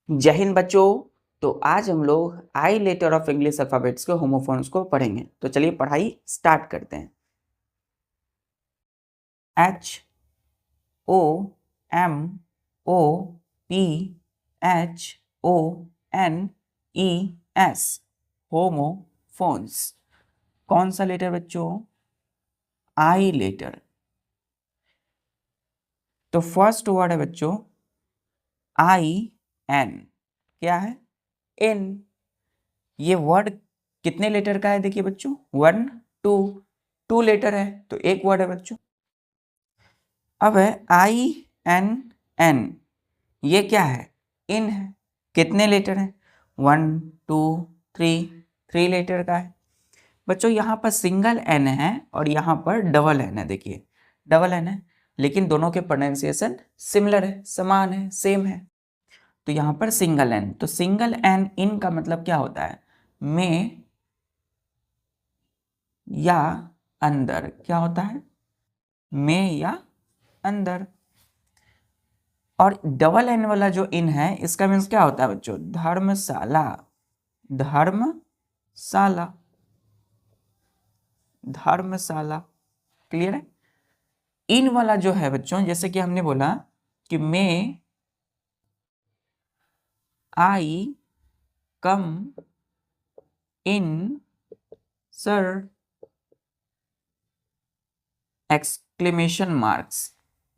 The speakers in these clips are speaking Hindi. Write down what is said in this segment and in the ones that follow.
जय हिंद बच्चों। तो आज हम लोग I letter of English alphabets के होमोफोन्स को पढ़ेंगे। तो चलिए पढ़ाई स्टार्ट करते हैं। H O M O P H O N E S homophones. कौन सा लेटर बच्चों? I letter. तो फर्स्ट वर्ड है बच्चों आई एन। क्या है? इन। ये वर्ड कितने लेटर का है? देखिए बच्चों, 1 2 2 लेटर है, तो एक वर्ड है बच्चों। अब है आई एन एन। ये क्या है? इन है। कितने लेटर है? 1 2 3 3 लेटर का है बच्चों। यहाँ पर सिंगल एन है और यहाँ पर डबल एन है। देखिए डबल एन है, लेकिन दोनों के प्रोनाउंसिएशन सिमिलर है, समान है, सेम है। तो यहाँ पर सिंगल एन, तो सिंगल एन इन का मतलब क्या होता है? में या अंदर। क्या होता है? में या अंदर। और डबल एन वाला जो इन है, इसका मीन्स क्या होता है बच्चों? धर्मशाला। धर्मशाला। धर्मशाला। क्लियर है? इन वाला जो है बच्चों, जैसे कि हमने बोला कि मे आई कम इन सर, एक्सक्लेमेशन मार्क्स।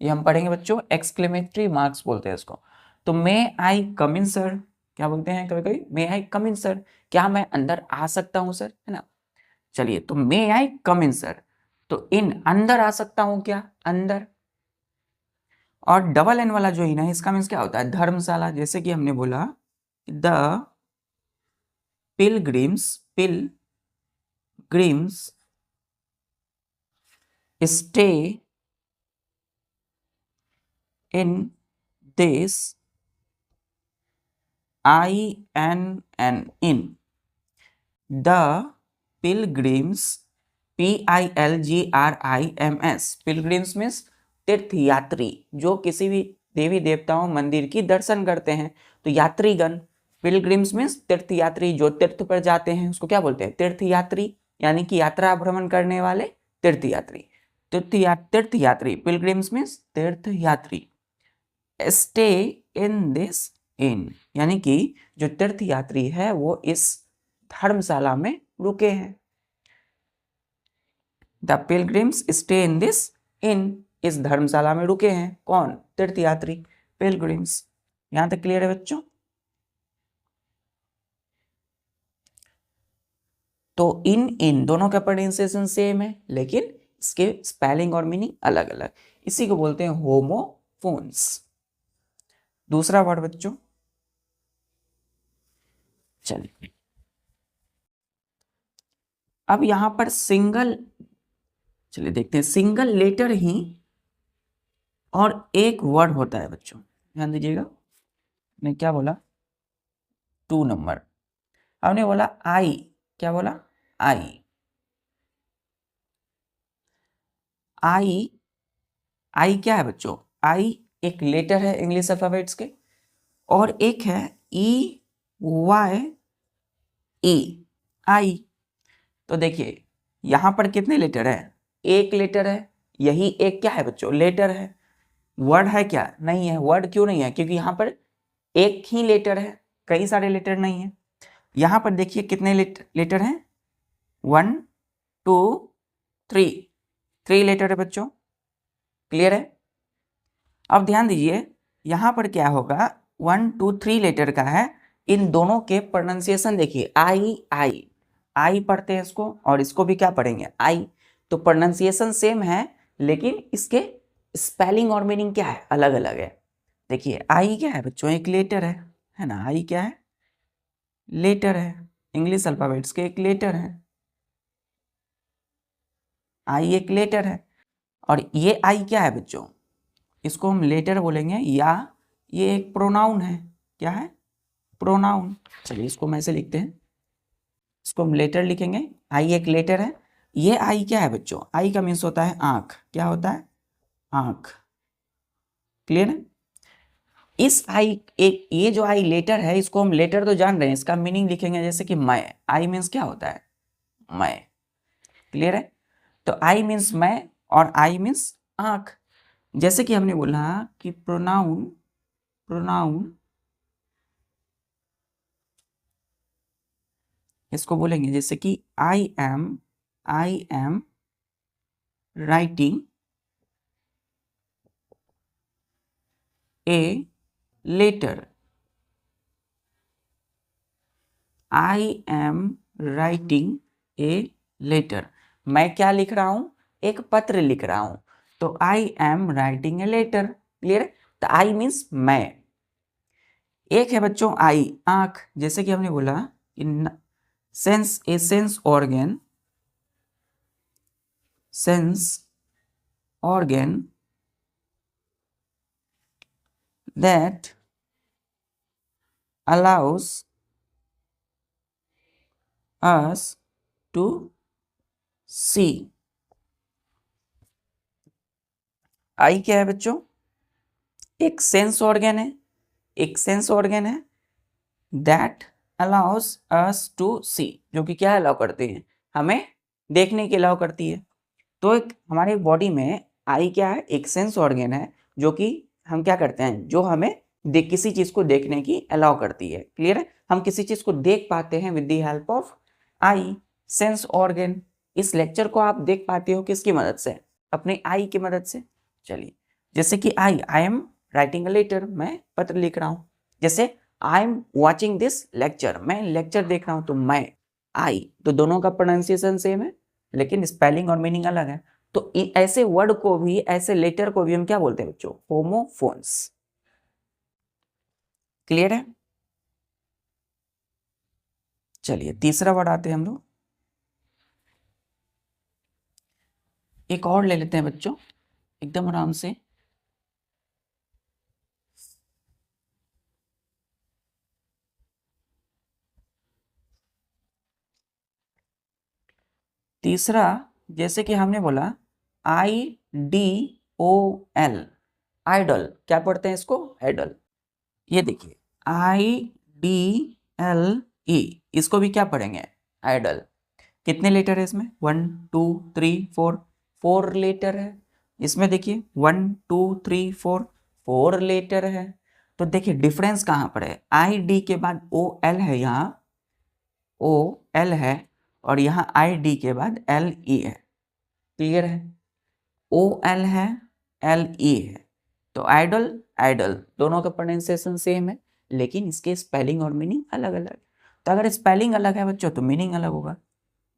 ये हम पढ़ेंगे बच्चों, एक्सक्लेमेटरी मार्क्स बोलते हैं इसको। तो मे आई कम इन सर, क्या बोलते हैं कभी कभी? मे आई कम इन सर, क्या मैं अंदर आ सकता हूं सर, है ना। चलिए, तो मे आई कम इन सर, तो इन अंदर आ सकता हूं क्या? अंदर। और डबल एन वाला जो इन है, इसका मीन्स क्या होता है? धर्मशाला। जैसे कि हमने बोला the pilgrims, pilgrims stay in this INN in. The pilgrims, PILGRIMS, pilgrims means तीर्थ यात्री, जो किसी भी देवी देवताओं मंदिर की दर्शन करते हैं। तो यात्रीगण, पिलग्रिम्स मीन्स तीर्थ यात्री, जो तीर्थ पर जाते हैं उसको क्या बोलते हैं? तीर्थ यात्री, यानी कि यात्रा भ्रमण करने वाले तीर्थ यात्री। तीर्थ यात्री, पिलग्रिम्स मीन्स तीर्थ यात्री। स्टे इन दिस इन, यानी कि जो तीर्थ यात्री है वो इस धर्मशाला में रुके हैं। The pilgrims stay in this in, इस धर्मशाला में रुके हैं। कौन? तीर्थ यात्री, पिलग्रिम्स। यहां तक क्लियर है बच्चों? तो इन दोनों का प्रोनाउंसिएशन सेम है, लेकिन इसके स्पेलिंग और मीनिंग अलग अलग। इसी को बोलते हैं होमोफोन्स। दूसरा वर्ड बच्चों, चलिए अब यहां पर सिंगल, चलिए देखते हैं, सिंगल लेटर ही और एक वर्ड होता है बच्चों। ध्यान दीजिएगा, मैं क्या बोला? 2 नंबर। हमने बोला आई, क्या बोला? आई। आई, आई क्या है बच्चों? आई एक लेटर है इंग्लिश अल्फाबेट्स के, और एक है EY आई। तो देखिए यहां पर कितने लेटर है? एक लेटर है। यही एक क्या है बच्चों? लेटर है। वर्ड है क्या? नहीं है। वर्ड क्यों नहीं है? क्योंकि यहां पर एक ही लेटर है, कई सारे लेटर नहीं है। यहां पर देखिए कितने लेटर हैं? 1 2 3, 3 लेटर है बच्चों। क्लियर है? अब ध्यान दीजिए, यहां पर क्या होगा? 1 2 3 लेटर का है। इन दोनों के प्रोनाउंसिएशन देखिए, आई आई आई पढ़ते हैं इसको, और इसको भी क्या पढ़ेंगे? आई। तो प्रोनाउंसिएशन सेम है, लेकिन इसके स्पेलिंग और मीनिंग क्या है? अलग अलग है। देखिए आई क्या है बच्चों? एक लेटर है ना। आई क्या है? लेटर है। इंग्लिश अल्फाबेट्स के एक लेटर है। आई एक लेटर है। और ये आई क्या है बच्चों? इसको हम लेटर बोलेंगे, या ये एक प्रोनाउन है। क्या है? प्रोनाउन। चलिए इसको हम ऐसे लिखते हैं, इसको हम लेटर लिखेंगे। आई एक लेटर है। ये आई क्या है बच्चों? आई का मीन्स होता है आंख। क्या होता है? आंख। क्लियर है? इस आई, एक ये जो आई लेटर है, इसको हम लेटर तो जान रहे हैं, इसका मीनिंग लिखेंगे जैसे कि मैं। आई मीन्स क्या होता है? मैं। क्लियर है? तो आई मीन्स मैं और आई मीन्स आंख। जैसे कि हमने बोला कि प्रोनाउन, प्रोनाउन इसको बोलेंगे जैसे कि I am writing a letter. I am writing a letter. मैं क्या लिख रहा हूं? एक पत्र लिख रहा हूं। तो I am writing a letter. Clear है? तो आई मीन्स मैं। एक है बच्चों आई, आंख। जैसे कि हमने बोला in sense, a sense organ, sense organ that allows us to see। आई क्या है बच्चों? एक सेंस ऑर्गन है, एक सेंस ऑर्गन है that allows us to see, जो कि क्या अलाउ करती है? हमें देखने के अलाउ करती है। तो एक हमारे बॉडी में आई क्या है? एक सेंस ऑर्गन है जो कि हम क्या करते हैं, जो हमें किसी चीज को देखने की अलाउ करती है। क्लियर है? हम किसी चीज को देख पाते हैं with the help of I, sense organ. इस लेक्चर को आप देख पाते हो किसकी मदद से? अपने आई की मदद से। चलिए, जैसे कि I am writing a letter, मैं पत्र लिख रहा हूं। जैसे I am watching this lecture, मैं लेक्चर देख रहा हूं। तो मैं, आई, तो दोनों का प्रोनाउंसिएशन सेम है लेकिन स्पेलिंग और मीनिंग अलग है। तो ऐसे वर्ड को भी, ऐसे लेटर को भी हम क्या बोलते हैं बच्चों? होमोफोन्स। क्लियर है? चलिए तीसरा वर्ड आते हैं हम लोग। एक और ले लेते हैं बच्चों, एकदम आराम से। तीसरा, जैसे कि हमने बोला IDOL, आइडल। क्या पढ़ते हैं इसको? आइडल। ये देखिए IDLE, इसको भी क्या पढ़ेंगे? आइडल। कितने लेटर है इसमें? 1 2 3 4, 4 लेटर है। इसमें देखिए 1 2 3 4, 4 लेटर है। तो देखिए डिफरेंस कहाँ पर है? ID के बाद OL है, यहाँ OL है, और यहाँ ID के बाद LE है। क्लियर है? OL है, LE है। तो आइडल, आइडल दोनों का प्रोनाउंसिएशन सेम है लेकिन इसके स्पेलिंग और मीनिंग अलग अलग। तो अगर स्पेलिंग अलग है बच्चों तो मीनिंग अलग होगा।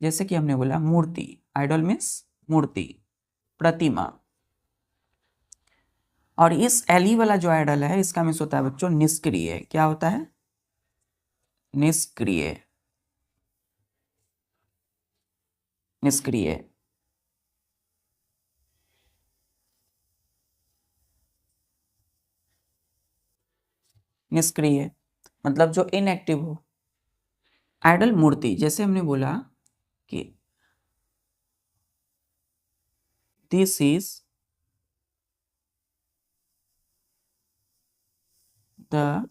जैसे कि हमने बोला मूर्ति, आइडल मीन्स मूर्ति, प्रतिमा। और इस एली वाला जो आइडल है, इसका मीन्स होता है बच्चों निष्क्रिय। क्या होता है? निष्क्रिय, निष्क्रिय। निष्क्रिय मतलब जो इनएक्टिव हो। आइडल मूर्ति, जैसे हमने बोला कि दिस इज द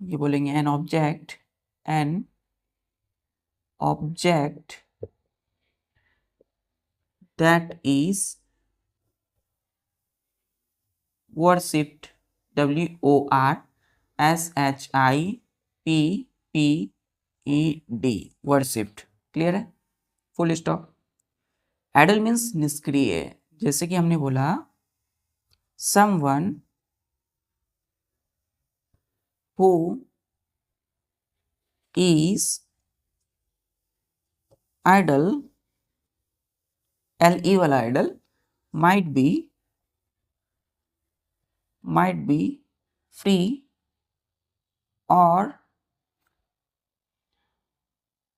ये बोलेंगे an object, an object that is worshipped, WORSHIPPED, worshipped। Clear है? Full stop. आइडल मीन्स निष्क्रिय। जैसे कि हमने बोला someone who is idle, LE वाला idol, might be free or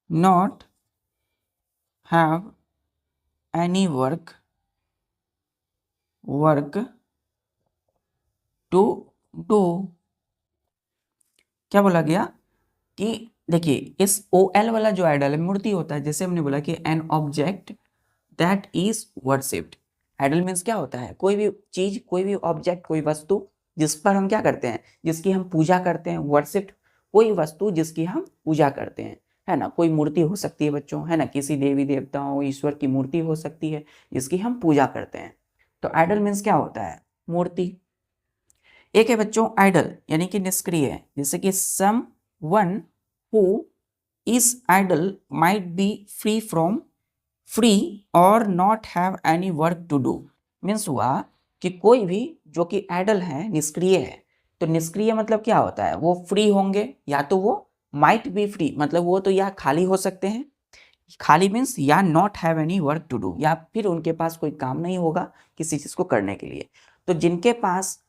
not have any work to do। क्या बोला गया कि देखिए इस OL वाला जो आइडल है मूर्ति होता है। जैसे हमने बोला कि an object that is worshipped, idol means क्या होता है, कोई भी चीज, कोई भी ऑब्जेक्ट, कोई वस्तु जिस पर हम क्या करते हैं, जिसकी हम पूजा करते हैं, वर्शिप, कोई वस्तु जिसकी हम पूजा करते हैं, है ना। कोई मूर्ति हो सकती है बच्चों, है ना, किसी देवी देवताओं ईश्वर की मूर्ति हो सकती है जिसकी हम पूजा करते हैं। तो आइडल मीन्स क्या होता है, मूर्ति। एक है बच्चों आइडल यानी कि निष्क्रिय, जैसे कि someone who is idle might be free और not have any work to do. Means हुआ कि कोई भी जो कि आइडल है, निष्क्रिय है, तो निष्क्रिय मतलब क्या होता है, वो फ्री होंगे, या तो वो माइट बी फ्री मतलब वो तो या खाली हो सकते हैं, खाली मीन्स या not have any work to do, या फिर उनके पास कोई काम नहीं होगा किसी चीज को करने के लिए। तो जिनके पास,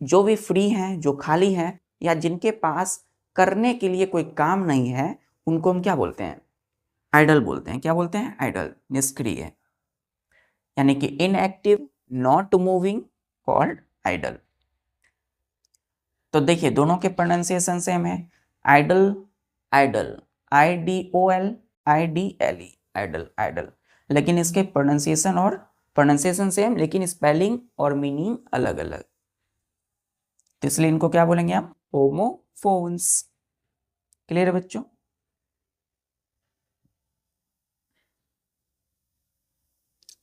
जो भी फ्री हैं, जो खाली हैं, या जिनके पास करने के लिए कोई काम नहीं है, उनको हम क्या बोलते हैं, आइडल बोलते हैं। क्या बोलते हैं, आइडल, निष्क्रिय, यानी कि inactive, not moving, called idle. तो देखिए दोनों के प्रोनाउंसिएशन सेम है, idol, idle, IDOL, IDLE, idol, idle, लेकिन इसके प्रोनाउंसिएशन सेम, लेकिन स्पेलिंग और मीनिंग अलग अलग, तो इसलिए इनको क्या बोलेंगे हम, होमोफोन्स। क्लियर है बच्चों?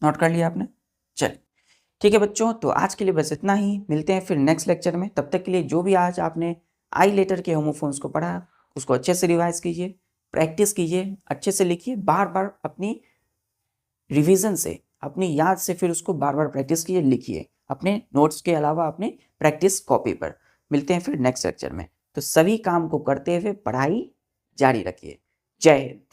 नोट कर लिया आपने? चलिए ठीक है बच्चों, तो आज के लिए बस इतना ही, मिलते हैं फिर नेक्स्ट लेक्चर में। तब तक के लिए जो भी आज आपने आई लेटर के होमोफोन्स को पढ़ा उसको अच्छे से रिवाइज कीजिए, प्रैक्टिस कीजिए, अच्छे से लिखिए, बार बार अपनी रिवीजन से, अपनी याद से फिर उसको बार बार प्रैक्टिस कीजिए, लिखिए अपने नोट्स के अलावा अपने प्रैक्टिस कॉपी पर। मिलते हैं फिर नेक्स्ट लेक्चर में, तो सभी काम को करते हुए पढ़ाई जारी रखिए। जय हिंद।